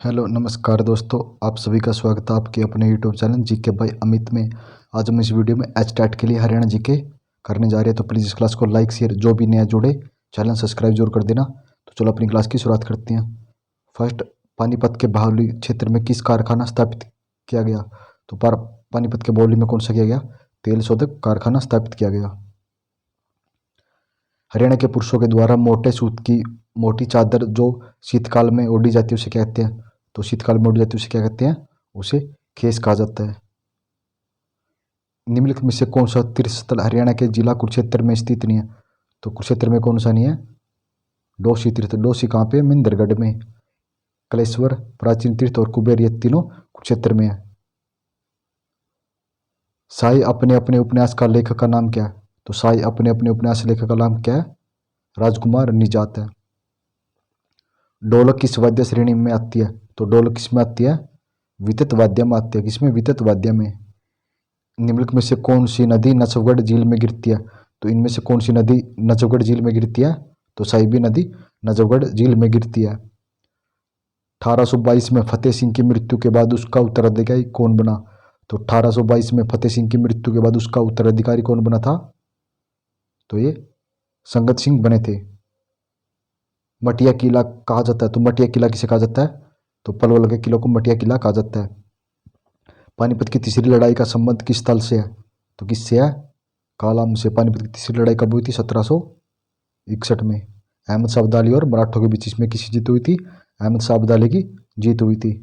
Hello नमस्कार दोस्तों, आप सभी का स्वागत है आपके अपने YouTube channel GK by Amit में। आज हम इस वीडियो में एचटेट के लिए हरियाणा जीके करने जा रहे हैं, तो प्लीज़ इस क्लास को लाइक शेयर, जो भी नया जुड़े चैनल सब्सक्राइब जरूर कर देना। तो चलो अपनी क्लास की शुरुआत करते हैं। फर्स्ट, पानीपत के बाहुली क्षेत्र में किस कारखाना स्थापित किया गया? तो पानीपत के बाहुली में कौन सा किया गया? तेल शोधक कारखाना स्थापित किया गया। हरियाणा के पुरुषों के द्वारा मोटे सूत की मोटी चादर जो शीतकाल में ओढ़ी जाती है उसे क्या कहते हैं? तो शीतकाल में ओढ़ी जाती है उसे क्या कहते हैं? उसे खेस कहा जाता है। निम्नलिखित में से कौन सा तीर्थ स्थल हरियाणा के जिला कुरुक्षेत्र में स्थित नहीं है? तो कुरुक्षेत्र में कौन सा नहीं है? डोसी तीर्थ। डोसी कहाँ पे? मिंदरगढ़ में। कलेश्वर, प्राचीन तीर्थ और कुबेर, ये तीनों कुरुक्षेत्र में है। साई अपने अपने उपन्यास का लेखक का नाम क्या है? तो साई अपने अपने उपन्यास लेखक का नाम क्या है? राजकुमार निजात है। ढोलक किस वाद्य श्रेणी में आती है? तो ढोलक किस में आती है? वितत वाद्य में आती है। किसमें? वितत वाद्य में। निम्नलिखित में से कौन सी नदी नसबगढ़ झील में गिरती है? तो इनमें से कौन सी नदी नजफगढ़ झील में गिरती है? तो साहिबी नदी नजफगढ़ झील में गिरती है। 1822 में फतेह सिंह की मृत्यु के बाद उसका उत्तराधिकारी कौन बना? तो 1822 में फतेह सिंह की मृत्यु के बाद उसका उत्तराधिकारी कौन बना था? तो ये संगत सिंह बने थे। मटिया किला कहा जाता है, तो मटिया किला किसे कहा जाता है? तो पलवल के किले को मटिया किला कहा जाता है। पानीपत की तीसरी लड़ाई का संबंध किस स्थल से है? तो किससे है? कालाम से। पानीपत की तीसरी लड़ाई कब हुई थी? 1761 में। अहमद शाह अब्दाली और मराठों के बीच इसमें किसी जीत हुई थी? अहमद शाह अब्दाली की जीत हुई थी।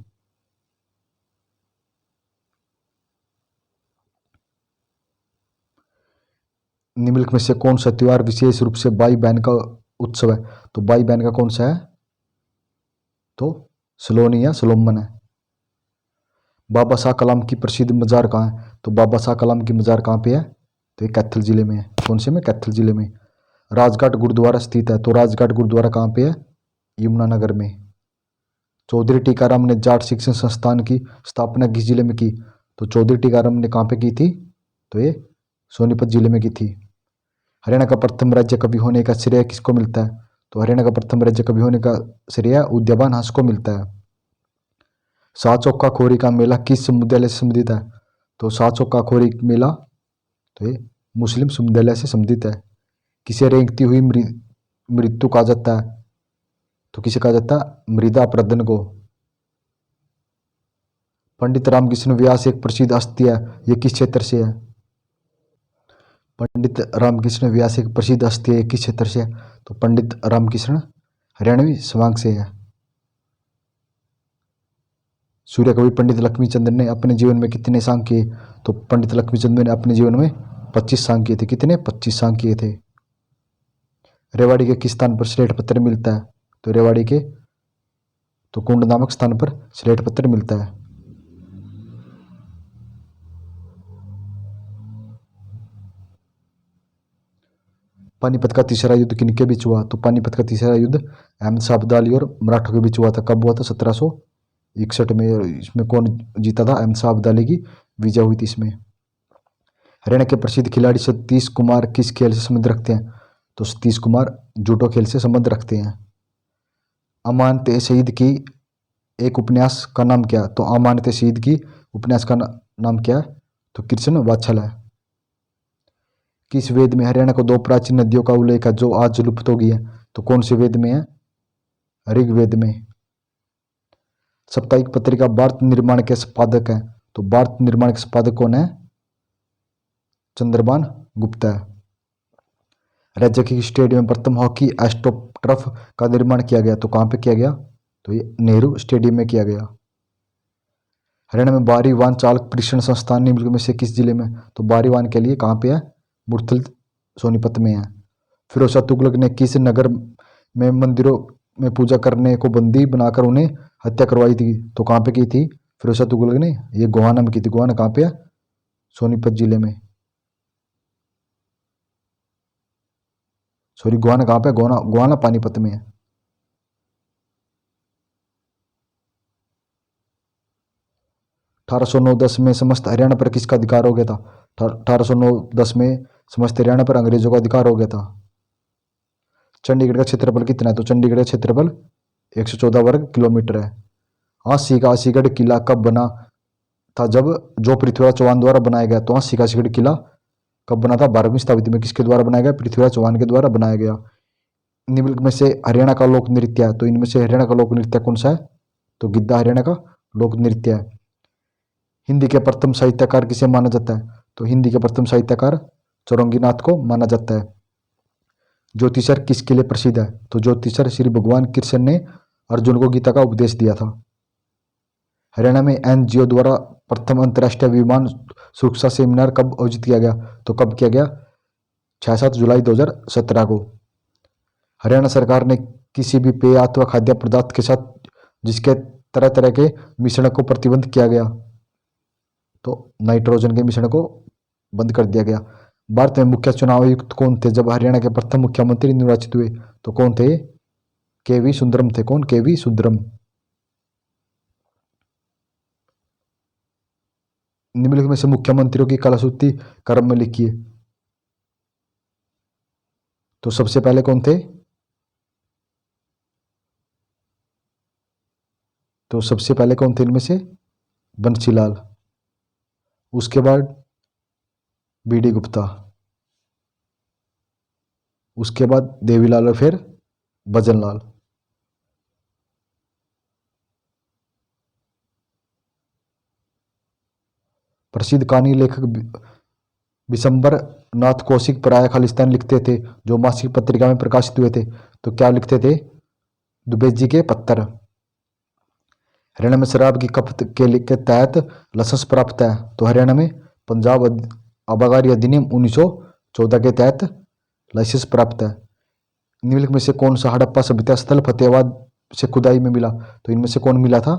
निम्नलिखित में से कौन सा त्योहार विशेष रूप से भाई बहन का उत्सव है? तो भाई बहन का कौन सा है? तो सलोनी या सलोमन है। बाबा शाह कलाम की प्रसिद्ध मजार कहाँ है? तो बाबा शाह कलाम की मजार कहाँ पे है? तो ये कैथल जिले में है। कौन से में? कैथल जिले में। राजघाट गुरुद्वारा स्थित है, तो राजघाट गुरुद्वारा कहाँ पे है? यमुनानगर में। चौधरी टीकाराम ने जाट शिक्षण संस्थान की स्थापना किस जिले में की? तो चौधरी टीकाराम ने कहाँ पे की थी? तो ये सोनीपत जिले में की थी। हरियाणा का प्रथम राज्य कवि होने का श्रेय किसको मिलता है? तो हरियाणा का प्रथम राज्य कवि होने का श्रेय उदयभान हंस को मिलता है। शाह चौका खोरी का मेला किस समुदाय से संबंधित है? तो शाह चौका खोरी मेला तो ये मुस्लिम समुदाय से संबंधित है। किसे रेंगती हुई मृत्यु कहा जाता है? तो किसे कहा जाता है? मृदा प्रदन को। पंडित रामकृष्ण व्यास एक प्रसिद्ध हस्ती है, ये किस क्षेत्र से है? पंडित रामकृष्ण व्यास एक प्रसिद्ध हस्ती है, किस क्षेत्र से है? तो पंडित रामकृष्ण हरियाणवी स्वांग से है। सूर्य कवि पंडित लक्ष्मीचंद ने अपने जीवन में कितने सांग किए? तो पंडित लक्ष्मीचंद ने अपने जीवन में 25 सांग किए थे। कितने? 25 सांग किए थे। रेवाड़ी के किस स्थान पर श्रेष्ठ पत्र मिलता है? तो रेवाड़ी के तो कुंड नामक स्थान पर श्रेष्ठ पत्र मिलता है। पानीपत का तीसरा युद्ध किनके बीच हुआ? तो पानीपत का तीसरा युद्ध अहमद शाह अब्दाली और मराठों के बीच हुआ था। कब हुआ था? 1761 में। इसमें कौन जीता था? अहमद शाह अब्दाली की विजय हुई थी इसमें। हरियाणा के प्रसिद्ध खिलाड़ी सतीश कुमार किस खेल से संबंध रखते हैं? तो सतीश कुमार जूडो खेल से संबंध रखते हैं। अमानत ए शहीद की एक उपन्यास का नाम क्या? तो अमानत ए शहीद की उपन्यास का नाम क्या है? तो कृष्ण वात्सल है। किस वेद में हरियाणा को दो प्राचीन नदियों का उल्लेख है जो आज लुप्त हो गई है? तो कौन से वेद में है? ऋग्वेद में। साप्ताहिक पत्रिका भारत निर्माण के संपादक हैं, तो भारत निर्माण के संपादक कौन है? चंद्रभान गुप्ता है। राज्य के स्टेडियम में प्रथम हॉकी एस्ट्रोटर्फ का निर्माण किया गया, तो कहाँ पे किया गया? तो ये नेहरू स्टेडियम में किया गया। हरियाणा में बाहरी वाहन चालक प्रशिक्षण संस्थान निम्नलिखित में से किस जिले में? तो बाहरी वाहन के लिए कहाँ पे है? मुरथल सोनीपत में है। फिरोज शाह तुगलक ने किस नगर में मंदिरों में पूजा करने को बंदी बनाकर उन्हें हत्या करवाई थी? तो कहाँ पे की थी फिरोज शाह तुगलक ने? ये गोहाना में की थी। गोहाना कहाँ पे है? सोनीपत जिले में। सॉरी, गोहाना कहाँ पे? गोहाना गोहाना पानीपत में है। 1809-10 में समस्त हरियाणा पर किसका अधिकार हो गया था? 1809-10 में समस्त हरियाणा पर अंग्रेजों का अधिकार हो गया था। चंडीगढ़ का क्षेत्रफल कितना है? तो चंडीगढ़ का क्षेत्रफल 114 वर्ग किलोमीटर है। आसीगढ़ किला कब बना था? जब जो पृथ्वीराज चौहान द्वारा बनाया गया। तो आसीगढ़ किला कब बना था? 12वीं शताब्दी में। किसके द्वारा बनाया गया? पृथ्वीराज चौहान के द्वारा बनाया गया। निम्नलिखित में से हरियाणा का लोक नृत्य है। तो इनमें से हरियाणा का लोक नृत्य कौन सा है? तो गिद्धा हरियाणा का लोक नृत्य है। हिंदी के प्रथम साहित्यकार किसे माना जाता है? तो हिंदी के प्रथम साहित्यकार चौरंगीनाथ को माना जाता है। ज्योतिषर किसके लिए प्रसिद्ध है? तो ज्योतिषर श्री भगवान कृष्ण ने अर्जुन को गीता का उपदेश दिया था। हरियाणा में एनजीओ द्वारा प्रथम अंतर्राष्ट्रीय विमान सुरक्षा सेमिनार कब आयोजित किया गया? तो कब किया गया? 6-7 जुलाई 2017 को। हरियाणा सरकार ने किसी भी पेय अथवा खाद्य पदार्थ के साथ जिसके तरह तरह के मिश्रण को प्रतिबंध किया गया, तो नाइट्रोजन के मिश्रण को बंद कर दिया गया। भारत में मुख्य चुनाव आयुक्त कौन थे जब हरियाणा के प्रथम मुख्यमंत्री निर्वाचित हुए? तो कौन थे? केवी सुंदरम थे। कौन? केवी सुंदरम। निम्नलिखित में से मुख्यमंत्रियों की कलासूची क्रम में लिखिए। तो सबसे पहले कौन थे? तो सबसे पहले कौन थे इनमें से? बंसीलाल। उसके बाद बीडी गुप्ता, उसके बाद देवीलाल और फिर भजनलाल। प्रसिद्ध कहानी लेखक विशंबर नाथ कौशिक प्राय खालिस्तान लिखते थे जो मासिक पत्रिका में प्रकाशित हुए थे। तो क्या लिखते थे? दुबे जी के पत्थर। हरियाणा में शराब की खपत के तहत लाइसेंस प्राप्त है। तो हरियाणा में पंजाब आबकारी अधिनियम 1914 के तहत लाइसेंस प्राप्त है। निम्नलिखित में से कौन सा हड़प्पा सभ्यता स्थल फतेहाबाद से खुदाई में मिला? तो इनमें से कौन मिला था?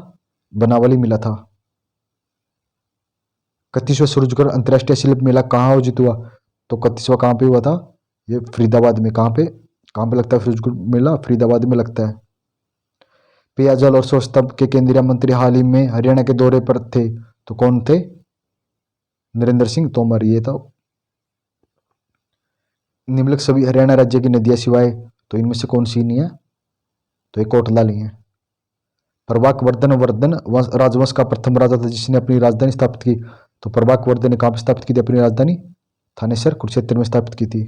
बनावली मिला था। 31वां सूरजगढ़ अंतर्राष्ट्रीय शिल्प मेला कहाँ आयोजित हुआ? तो 31वां कहाँ पे हुआ था? ये फरीदाबाद में। कहाँ पे लगता है सूरजगढ़ मेला? फरीदाबाद में लगता है। पेयजल और स्वच्छता के केंद्रीय मंत्री हाल ही में हरियाणा के दौरे पर थे। तो कौन थे? नरेंद्र सिंह तोमर। ये था। निम्नलिखित सभी हरियाणा राज्य की नदियां सिवाय तो इनमें से कौन सी नहीं है? तो ये कोटला नहीं है। प्रभाक वर्धन राजवंश का प्रथम राजा था जिसने अपनी राजधानी स्थापित की। तो प्रभाक वर्धन ने कहाँ पर स्थापित की थी अपनी राजधानी? थानेसर कुरुक्षेत्र में स्थापित की थी।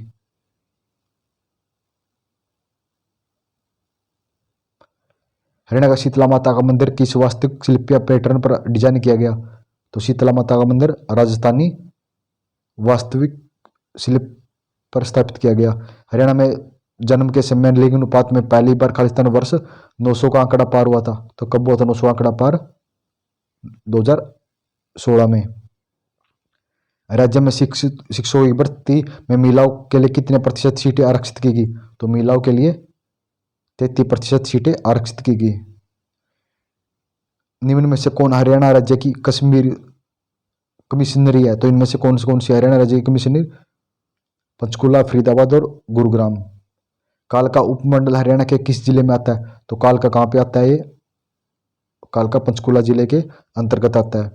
हरियाणा का शीतला माता का मंदिर किस वास्तुशिल्पीय शिल्पीय पैटर्न पर डिजाइन किया गया? तो शीतला माता का मंदिर राजस्थानी वास्तविक शिल्प पर स्थापित किया गया। हरियाणा में जन्म के समय लिंग अनुपात में पहली बार खालिस्तान वर्ष 900 का आंकड़ा पार हुआ था। तो कब हुआ था 900 आंकड़ा पार? 2016 में। राज्य में शिक्षकों की भर्ती में महिलाओं के लिए कितने प्रतिशत सीटें आरक्षित की गई? तो महिलाओं के लिए 33% सीटें आरक्षित की गई। निम्न में से कौन हरियाणा राज्य की कश्मीर कमिश्नरी है? तो इनमें से कौन सी हरियाणा राज्य की कमिश्नरी? पंचकुला, फरीदाबाद और गुरुग्राम। कालका उपमंडल हरियाणा के किस जिले में आता है? तो कालका कहाँ पे आता है? ये कालका पंचकुला जिले के अंतर्गत आता है।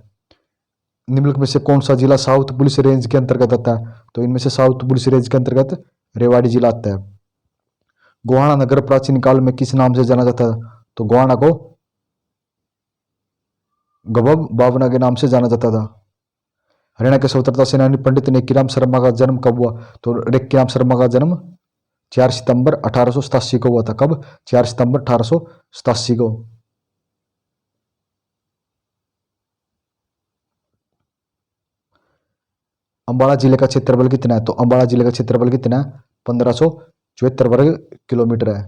निम्नलिखित में से कौन सा जिला साउथ पुलिस रेंज के अंतर्गत आता है? तो इनमें से साउथ पुलिस रेंज के अंतर्गत रेवाड़ी जिला आता है। गोहाना नगर प्राचीन काल में किस नाम से जाना जाता था? तो गोहाना को गबब बावना के नाम से जाना जाता था। हरियाणा के स्वतंत्रता सेनानी पंडित नेकीराम शर्मा का जन्म कब हुआ? तो नेकीराम शर्मा का जन्म 4 सितंबर 1887 को हुआ था। कब? 4 सितंबर 1887 को। अंबाला जिले का क्षेत्रफल कितना है? तो अंबाला जिले का क्षेत्रफल कितना है? 1574 वर्ग किलोमीटर है।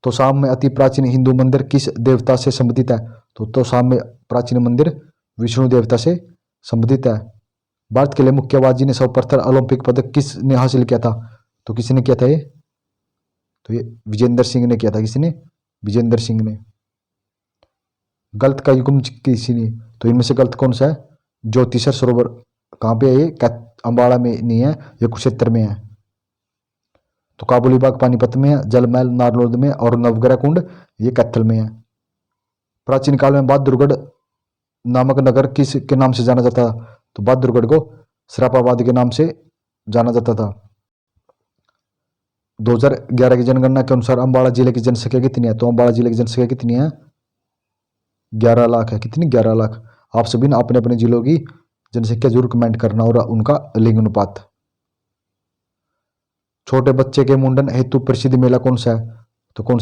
तोशाम में अति प्राचीन हिंदू मंदिर किस देवता से संबंधित है? तो तोशाम में प्राचीन मंदिर विष्णु देवता से संबंधित है। भारत के लिए मुक्केबाजी ने सर्वप्रथम ओलंपिक पदक किसने हासिल किया था? तो किसने किया था ये? तो ये विजेंद्र सिंह ने किया था। किसने? विजेंद्र सिंह ने। गलत का युग्म किसी ने? तो इनमें से गलत कौन सा है? ज्योतिषर सरोवर। कहाँ पे है ये? अंबाला में नहीं है, ये कुरुक्षेत्र में है। तो काबुली बाग पानीपत में है, जल महल नारनौल में और नवग्रह कुंड ये कैथल में है। प्राचीन काल में बहादुरगढ़ नामक नगर किस के नाम से जाना जाता था? तो बहादुरगढ़ को सराफाबाद के नाम से जाना जाता था। 2011 की जनगणना के अनुसार अंबाला जिले की जनसंख्या कितनी है? तो अंबाला जिले की जनसंख्या कितनी है? 11 लाख है। कितनी? 11 लाख। आप सभी ने अपने अपने जिलों की जनसंख्या जरूर कमेंट करना और उनका लिंग अनुपात। छोटे बच्चे के मुंडन हेतु प्रसिद्ध मेला कौन सा है? तो कौन